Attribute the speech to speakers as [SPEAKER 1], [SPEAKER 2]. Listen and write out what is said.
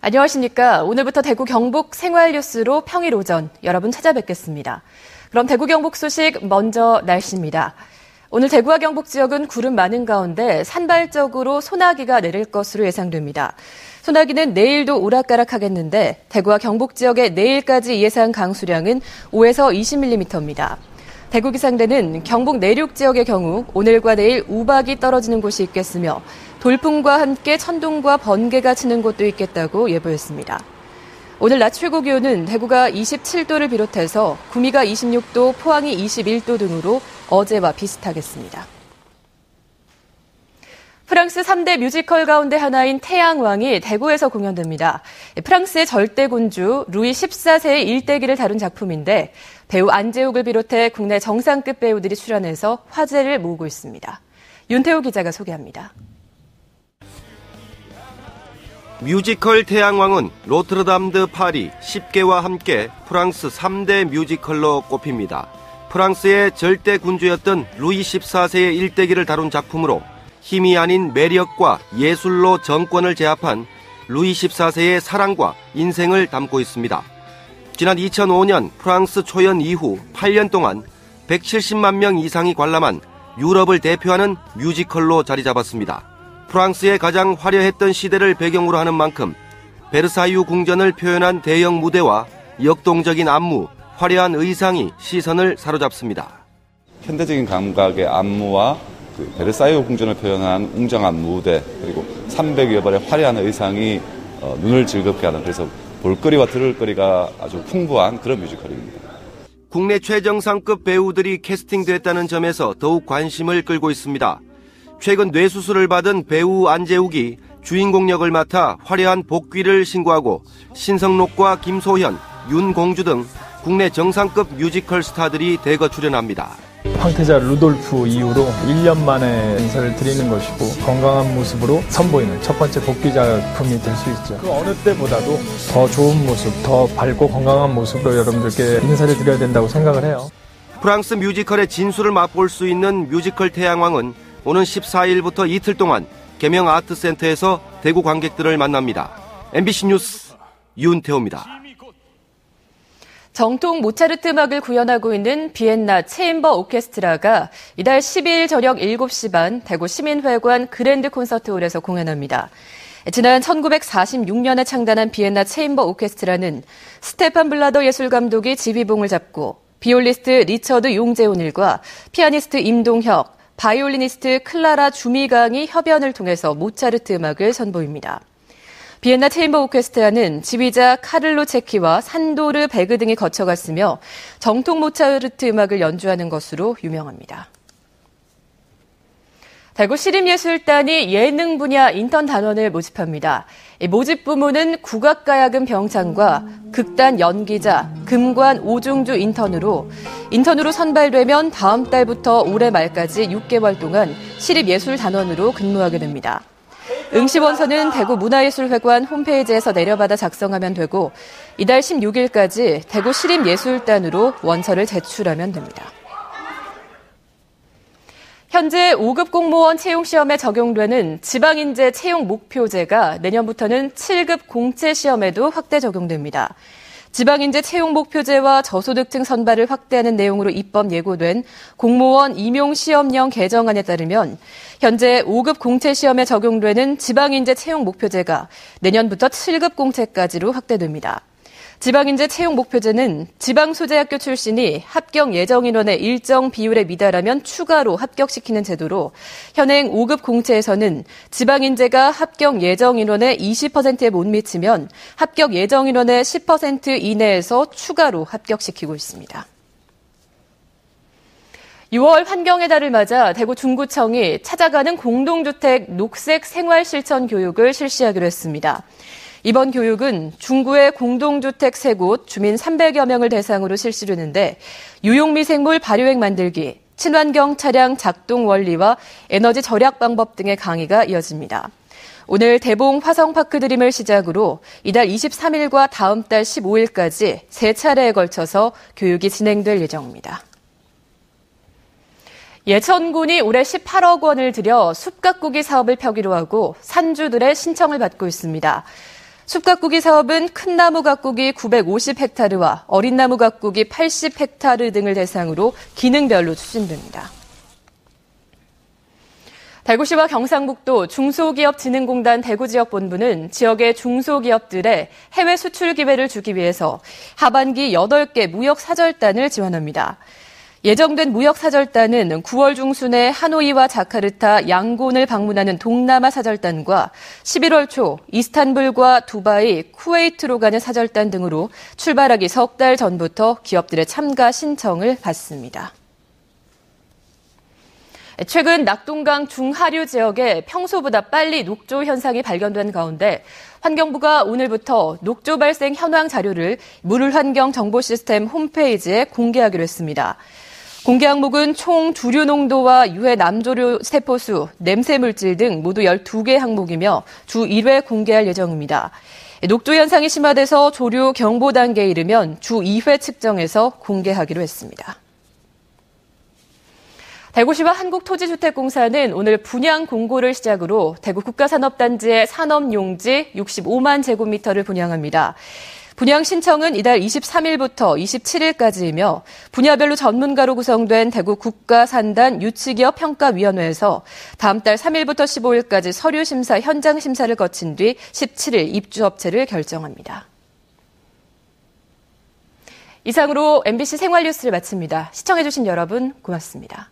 [SPEAKER 1] 안녕하십니까. 오늘부터 대구 경북 생활뉴스로 평일 오전 여러분 찾아뵙겠습니다. 그럼 대구 경북 소식 먼저 날씨입니다. 오늘 대구와 경북 지역은 구름 많은 가운데 산발적으로 소나기가 내릴 것으로 예상됩니다. 소나기는 내일도 오락가락하겠는데 대구와 경북 지역의 내일까지 예상 강수량은 5에서 20mm입니다. 대구기상대는 경북 내륙 지역의 경우 오늘과 내일 우박이 떨어지는 곳이 있겠으며 돌풍과 함께 천둥과 번개가 치는 곳도 있겠다고 예보했습니다. 오늘 낮 최고 기온은 대구가 27도를 비롯해서 구미가 26도, 포항이 21도 등으로 어제와 비슷하겠습니다. 프랑스 3대 뮤지컬 가운데 하나인 태양왕이 대구에서 공연됩니다. 프랑스의 절대군주 루이 14세의 일대기를 다룬 작품인데 배우 안재욱을 비롯해 국내 정상급 배우들이 출연해서 화제를 모으고 있습니다. 윤태호 기자가 소개합니다.
[SPEAKER 2] 뮤지컬 태양왕은 노트르담 드 파리 10개와 함께 프랑스 3대 뮤지컬로 꼽힙니다. 프랑스의 절대군주였던 루이 14세의 일대기를 다룬 작품으로 힘이 아닌 매력과 예술로 정권을 제압한 루이 14세의 사랑과 인생을 담고 있습니다. 지난 2005년 프랑스 초연 이후 8년 동안 170만 명 이상이 관람한 유럽을 대표하는 뮤지컬로 자리 잡았습니다. 프랑스의 가장 화려했던 시대를 배경으로 하는 만큼 베르사유 궁전을 표현한 대형 무대와 역동적인 안무, 화려한 의상이 시선을 사로잡습니다.
[SPEAKER 3] 현대적인 감각의 안무와 베르사유 궁전을 표현한 웅장한 무대, 그리고 300여 벌의 화려한 의상이 눈을 즐겁게 하는, 그래서 볼거리와 들을거리가 아주 풍부한 그런 뮤지컬입니다.
[SPEAKER 2] 국내 최정상급 배우들이 캐스팅됐다는 점에서 더욱 관심을 끌고 있습니다. 최근 뇌수술을 받은 배우 안재욱이 주인공 역을 맡아 화려한 복귀를 신고하고 신성록과 김소현, 윤공주 등 국내 정상급 뮤지컬 스타들이 대거 출연합니다.
[SPEAKER 4] 황태자 루돌프 이후로 1년 만에 인사를 드리는 것이고 건강한 모습으로 선보이는 첫 번째 복귀 작품이 될 수 있죠. 그 어느 때보다도 더 좋은 모습, 더 밝고 건강한 모습으로 여러분들께 인사를 드려야 된다고 생각을 해요.
[SPEAKER 2] 프랑스 뮤지컬의 진수를 맛볼 수 있는 뮤지컬 태양왕은 오는 14일부터 이틀 동안 계명 아트센터에서 대구 관객들을 만납니다. MBC 뉴스 윤태호입니다.
[SPEAKER 1] 정통 모차르트 음악을 구현하고 있는 비엔나 체인버 오케스트라가 이달 12일 저녁 7시 반 대구 시민회관 그랜드 콘서트홀에서 공연합니다. 지난 1946년에 창단한 비엔나 체인버 오케스트라는 스테판 블라더 예술감독이 지휘봉을 잡고 비올리스트 리처드 용재훈일과 피아니스트 임동혁, 바이올리니스트 클라라 주미강이 협연을 통해서 모차르트 음악을 선보입니다. 비엔나 체인버 오케스트라는 지휘자 카를로 체키와 산도르 베그 등이 거쳐갔으며 정통 모차르트 음악을 연주하는 것으로 유명합니다. 대구 시립예술단이 예능 분야 인턴 단원을 모집합니다. 모집 부문은 국악가야금 병창과 극단 연기자, 금관 오중주 인턴으로 선발되면 다음 달부터 올해 말까지 6개월 동안 시립예술단원으로 근무하게 됩니다. 응시 원서는 대구 문화예술회관 홈페이지에서 내려받아 작성하면 되고 이달 16일까지 대구 시립예술단으로 원서를 제출하면 됩니다. 현재 5급 공무원 채용시험에 적용되는 지방인재 채용 목표제가 내년부터는 7급 공채시험에도 확대 적용됩니다. 지방인재 채용 목표제와 저소득층 선발을 확대하는 내용으로 입법 예고된 공무원 임용시험령 개정안에 따르면 현재 5급 공채시험에 적용되는 지방인재 채용 목표제가 내년부터 7급 공채까지로 확대됩니다. 지방인재 채용 목표제는 지방소재학교 출신이 합격 예정 인원의 일정 비율에 미달하면 추가로 합격시키는 제도로 현행 5급 공채에서는 지방인재가 합격 예정 인원의 20%에 못 미치면 합격 예정 인원의 10% 이내에서 추가로 합격시키고 있습니다. 6월 환경의 달을 맞아 대구 중구청이 찾아가는 공동주택 녹색 생활 실천 교육을 실시하기로 했습니다. 이번 교육은 중구의 공동주택 3곳 주민 300여 명을 대상으로 실시되는데 유용미생물 발효액 만들기, 친환경 차량 작동 원리와 에너지 절약 방법 등의 강의가 이어집니다. 오늘 대봉 화성파크 드림을 시작으로 이달 23일과 다음 달 15일까지 3차례에 걸쳐서 교육이 진행될 예정입니다. 예천군이 올해 18억 원을 들여 숲가꾸기 사업을 펴기로 하고 산주들의 신청을 받고 있습니다. 숲 가꾸기 사업은 큰 나무 가꾸기 950헥타르와 어린 나무 가꾸기 80헥타르 등을 대상으로 기능별로 추진됩니다. 대구시와 경상북도 중소기업진흥공단 대구지역본부는 지역의 중소기업들의 해외 수출 기회를 주기 위해서 하반기 8개 무역사절단을 지원합니다. 예정된 무역사절단은 9월 중순에 하노이와 자카르타, 양곤을 방문하는 동남아 사절단과 11월 초 이스탄불과 두바이, 쿠웨이트로 가는 사절단 등으로 출발하기 석 달 전부터 기업들의 참가 신청을 받습니다. 최근 낙동강 중하류 지역에 평소보다 빨리 녹조 현상이 발견된 가운데 환경부가 오늘부터 녹조 발생 현황 자료를 물환경정보시스템 홈페이지에 공개하기로 했습니다. 공개 항목은 총 주류 농도와 유해 남조류 세포수, 냄새 물질 등 모두 12개 항목이며 주 1회 공개할 예정입니다. 녹조 현상이 심화돼서 조류 경보 단계에 이르면 주 2회 측정해서 공개하기로 했습니다. 대구시와 한국토지주택공사는 오늘 분양 공고를 시작으로 대구 국가산업단지의 산업용지 65만 제곱미터를 분양합니다. 분양 신청은 이달 23일부터 27일까지이며 분야별로 전문가로 구성된 대구 국가산단 유치기업 평가위원회에서 다음 달 3일부터 15일까지 서류 심사 현장 심사를 거친 뒤 17일 입주업체를 결정합니다. 이상으로 MBC 생활뉴스를 마칩니다. 시청해주신 여러분 고맙습니다.